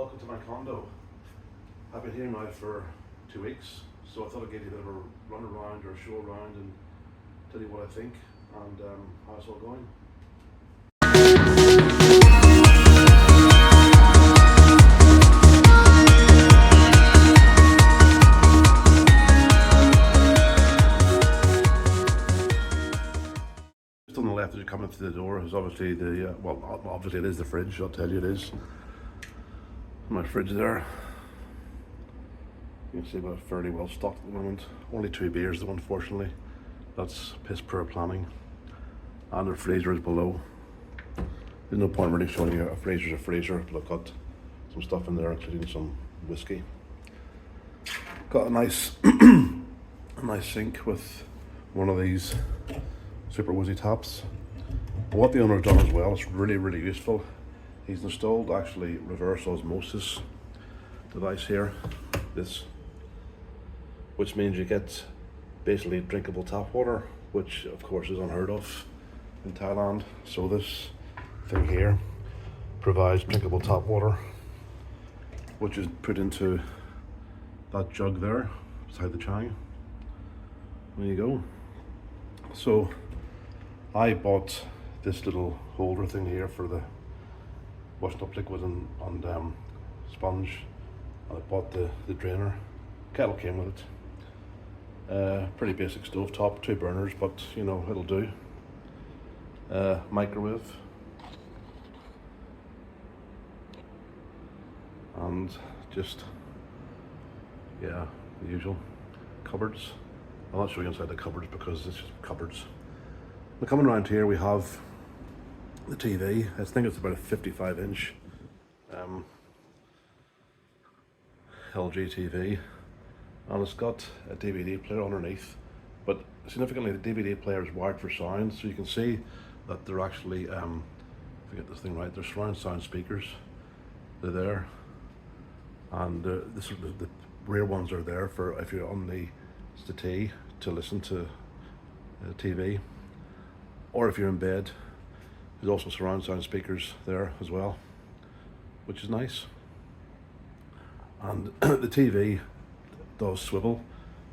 welcome to my condo. I've been here now for 2 weeks, so I thought I'd give you a bit of a run around or a show around and tell you what I think and how it's all going. Just on the left as you come in through the door is obviously the, obviously it is the fridge, I'll tell you it is. My fridge there. You can see we're fairly well stocked at the moment. Only 2 beers though, unfortunately. That's piss poor planning. And the freezer is below. There's no point really showing you a freezer's a freezer, but I've got some stuff in there, including some whiskey. Got a nice, a nice sink with one of these super woozy taps. What the owner's done as well, it's really useful. He's installed actually reverse osmosis device here, this, which means you get basically drinkable tap water, which of course is unheard of in Thailand. So this thing here provides drinkable tap water, which is put into that jug there beside the chang. There you go. So I bought this little holder thing here for the washed up liquid and sponge, and I bought the drainer. Kettle came with it. Pretty basic stove top, 2 burners, but you know, it'll do. Microwave. And just, yeah, the usual. Cupboards. I'll not show you inside the cupboards because it's just cupboards. Now coming around here we have the TV. I think it's about a 55-inch LG TV, and it's got a DVD player underneath, but significantly the DVD player is wired for sound, so you can see that they're actually, if I get this thing right, they're surround sound speakers. They're there, and the rear ones are there for if you're on the settee to listen to TV, or if you're in bed. There's also surround sound speakers there as well, which is nice. And the TV does swivel,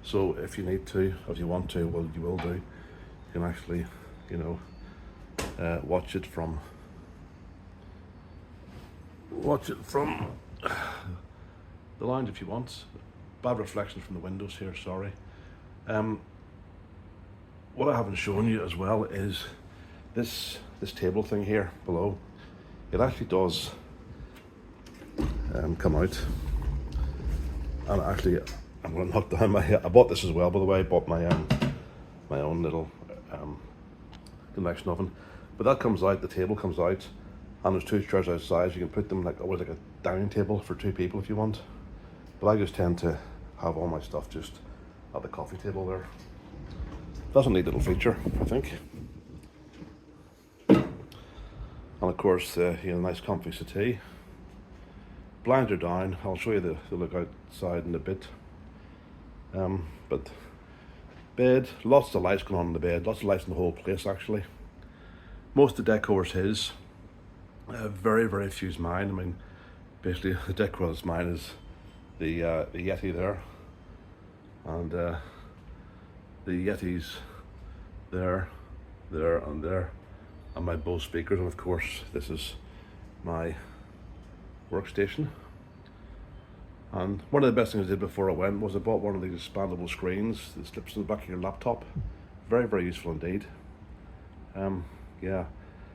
so if you need to, if you want to, well, you will do. You can actually, you know, watch it from the lounge if you want. Bad reflections from the windows here, sorry. What I haven't shown you as well is this table thing here below. It actually does come out, and actually I'm going to knock down my, I bought this as well, by the way. I bought my my own little convection oven, but that comes out, the table comes out, and there's 2 chairs outside. You can put them like always like a dining table for 2 people if you want, but I just tend to have all my stuff just at the coffee table there. That's a neat little feature, I think. And of course, you know, nice comfy settee. Blinds are down. I'll show you the look outside in a bit. But bed, lots of lights going on in the bed, lots of lights in the whole place actually. Most of the decor is his. Very few is mine. I mean, basically the decor that's mine is the Yeti there, and the Yetis there, and there. And my Bose speakers, and of course this is my workstation. And one of the best things I did before I went was I bought one of these expandable screens that slips in the back of your laptop. Very useful indeed. Yeah,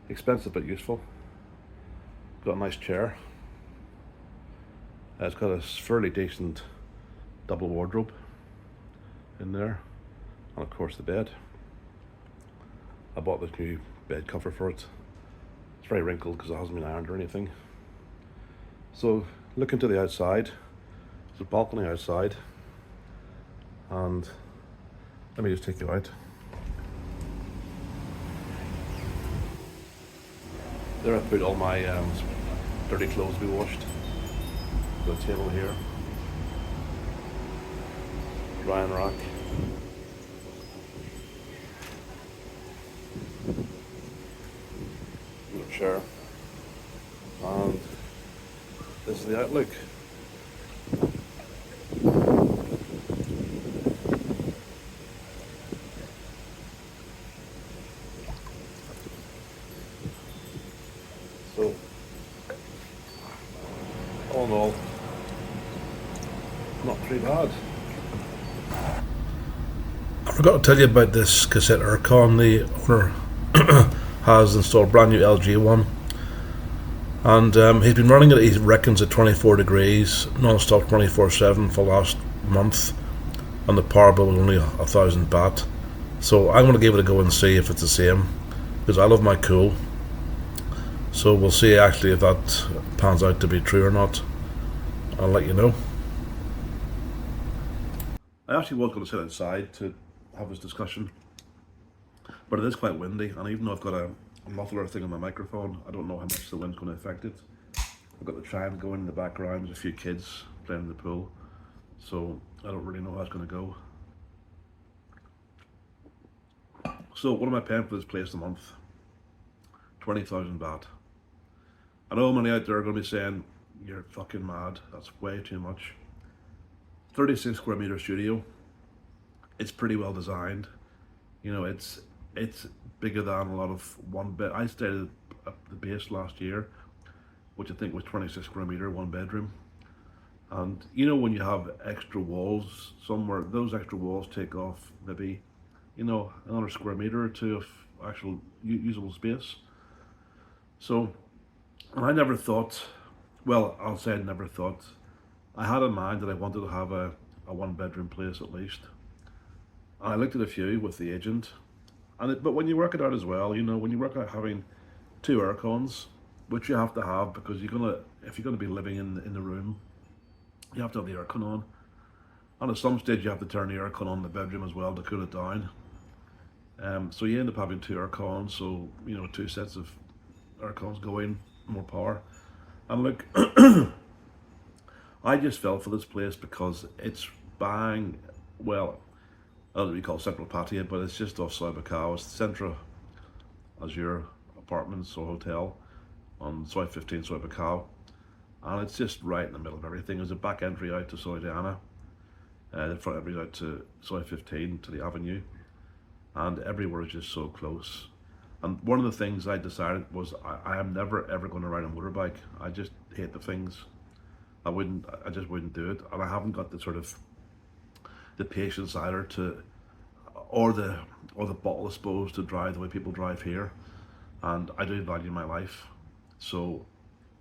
expensive but useful. Got a nice chair. It's got a fairly decent double wardrobe in there, and of course the bed. I bought this new bed cover for it. It's very wrinkled because it hasn't been ironed or anything. So looking to the outside, there's a balcony outside, and let me just take you out. There I put all my dirty clothes to be washed. Got a table here, drying rack. Chair, and this is the outlook. So, all in all, not too bad. I forgot to tell you about this cassette aircon. The owner has installed a brand new LG one, and he's been running it, he reckons, at 24 degrees non-stop 24/7 for the last month, and the power bill was only 1,000 baht. So I'm going to give it a go and see if it's the same, because I love my cool. So we'll see actually if that pans out to be true or not. I'll let you know. I actually was going to sit outside to have this discussion, but it is quite windy, and even though I've got a muffler thing on my microphone, I don't know how much the wind's going to affect it. I've got the tram going in the background, there's a few kids playing in the pool, so I don't really know how it's going to go. So what am I paying for this place a month? 20,000 baht. I know many out there are going to be saying, you're fucking mad, that's way too much. 36 square meter studio. It's pretty well designed. You know, it's bigger than a lot of one bed. I stayed at the base last year, which I think was 26 square meter, one bedroom. And you know, when you have extra walls somewhere, those extra walls take off maybe, you know, another square meter or two of actual usable space. So, and I never thought, well, I'll say I never thought, I had in mind that I wanted to have a one bedroom place at least. And I looked at a few with the agent, but when you work it out as well, you know, when you work out having 2 air cons, which you have to have because if you're gonna be living in the room, you have to have the aircon on. And at some stage you have to turn the aircon on in the bedroom as well to cool it down. So you end up having 2 air cons, so you know, 2 sets of air cons going, more power. And look, I just fell for this place because it's bang, well, I don't know what you call Central Pattaya, but it's just off Soi Buakhao. It's the Central Azure Apartments or Hotel on Soi 15, Soi Buakhao. And it's just right in the middle of everything. There's a back entry out to Soi Diana, the front entry out to Soi 15, to the avenue. And everywhere is just so close. And one of the things I decided was I am never ever going to ride a motorbike. I just hate the things. I just wouldn't do it. And I haven't got the sort of the patience either or the bottle, I suppose, to drive the way people drive here. And I do value my life, so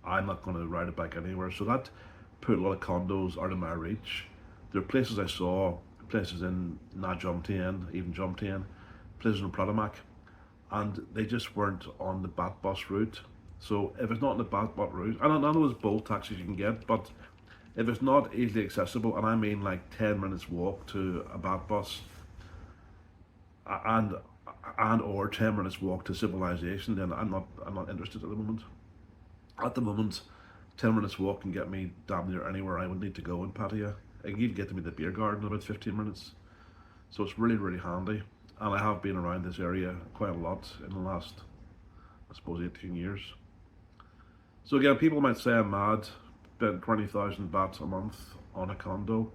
I'm not going to ride a bike anywhere. So that put a lot of condos out of my reach. There are places I saw, places in Na Jomtien, even Jomtien, places in Pradamak, and they just weren't on the Bat bus route. So if it's not on the Bat bus route, I don't know there's Bolt taxis you can get, but if it's not easily accessible, and I mean like 10 minutes walk to a Bat bus, and or 10 minutes walk to civilization, then I'm not interested at the moment. At the moment, 10 minutes walk can get me damn near anywhere I would need to go in Pattaya. I can even get to me the beer garden in about 15 minutes. So it's really, really handy. And I have been around this area quite a lot in the last, I suppose, 18 years. So again, people might say I'm mad, spent 20,000 baht a month on a condo.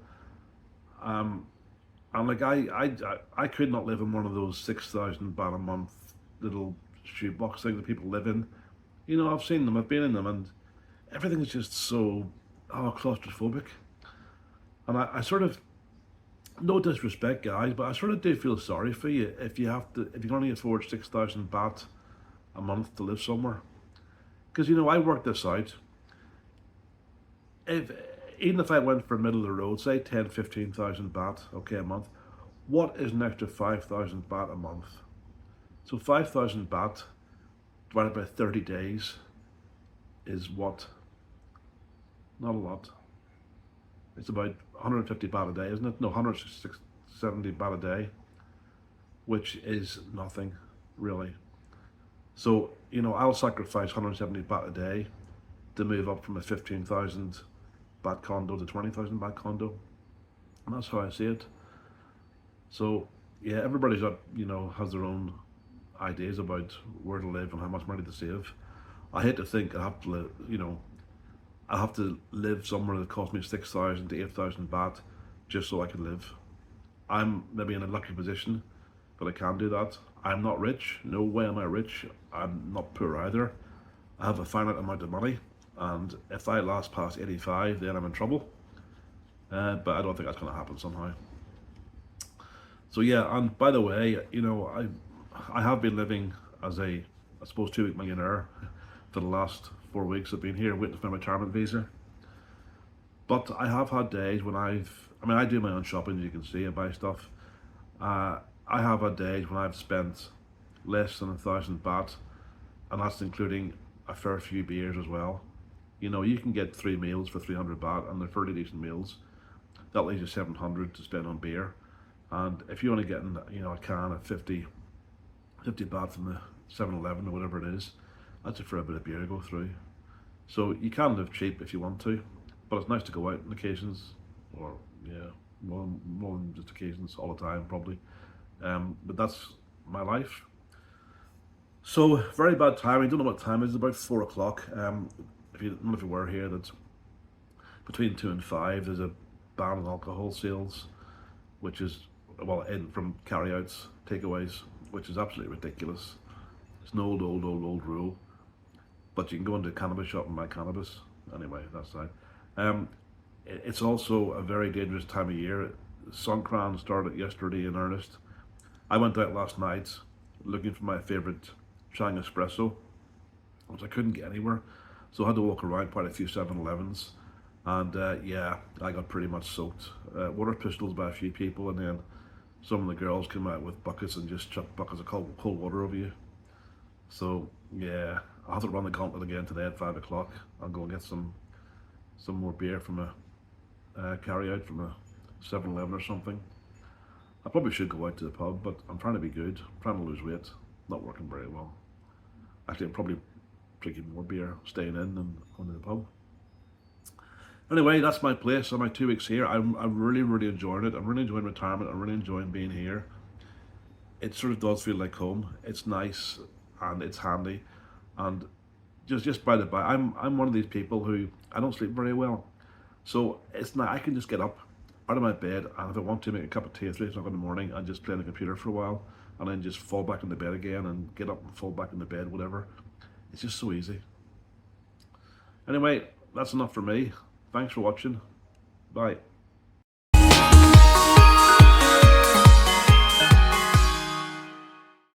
And like I could not live in one of those 6,000 baht a month little shoebox things that people live in. You know, I've seen them, I've been in them, and everything is just so claustrophobic. And I sort of, no disrespect, guys, but I sort of do feel sorry for you if you can only afford 6,000 baht a month to live somewhere. Because you know, I worked this out. Even if I went for middle of the road, say 10, 15,000 baht, okay, a month, what is an extra 5,000 baht a month? So 5,000 baht divided by 30 days is what? Not a lot. It's about 150 baht a day, isn't it? No, 170 baht a day, which is nothing, really. So, you know, I'll sacrifice 170 baht a day to move up from a 15,000 baht condo to 20,000 baht condo. And that's how I see it. So, yeah, everybody's got, you know, has their own ideas about where to live and how much money to save. I hate to think I have to live, you know, I have to live somewhere that costs me 6,000 to 8,000 baht just so I can live. I'm maybe in a lucky position, but I can do that. I'm not rich. No way am I rich. I'm not poor either. I have a finite amount of money, and if I last past 85, then I'm in trouble. But I don't think that's going to happen somehow. So yeah, and by the way, I have been living as a, I suppose, 2 week millionaire for the last 4 weeks. I've been here waiting for my retirement visa. But I have had days when I do my own shopping, as you can see. I buy stuff. I have had days when I've spent less than 1,000 baht, and that's including a fair few beers as well. You can get 3 meals for 300 baht, and they're fairly decent meals. That leaves you 700 to spend on beer. And if you're only getting, a can of 50 baht from the 7-Eleven or whatever it is, that's a fair bit of beer to go through. So you can live cheap if you want to, but it's nice to go out on occasions, or yeah, more than just occasions, all the time probably. But that's my life. So very bad timing. Don't know what time it is. About 4 o'clock. If you don't know if you were here, that's between 2 and 5. There's a ban on alcohol sales, which is in from carryouts, takeaways, which is absolutely ridiculous. It's an old rule. But you can go into a cannabis shop and buy cannabis. Anyway, that's that. It's also a very dangerous time of year. Songkran started yesterday in earnest. I went out last night looking for my favourite Chang espresso, which I couldn't get anywhere. So I had to walk around quite a few 7-Elevens. And yeah, I got pretty much soaked. Water pistols by a few people, and then some of the girls came out with buckets and just chucked buckets of cold water over you. So yeah, I'll have to run the gauntlet again today at 5 o'clock. I'll go and get some more beer from a carry out from a 7-Eleven or something. I probably should go out to the pub, but I'm trying to be good. I'm trying to lose weight. Not working very well. Actually, I'm probably drinking more beer, staying in, than going to the pub. Anyway, that's my place. So my 2 weeks here. I'm really enjoying it. I'm really enjoying retirement. I'm really enjoying being here. It sort of does feel like home. It's nice and it's handy. And just by the by, I'm one of these people who I don't sleep very well. So it's not. I can just get up out of my bed, and if I want to make a cup of tea at 3 o'clock in the morning, and just play on the computer for a while, and then just fall back into bed again, and get up and fall back into bed, whatever. It's just so easy. Anyway, that's enough for me. Thanks for watching. Bye.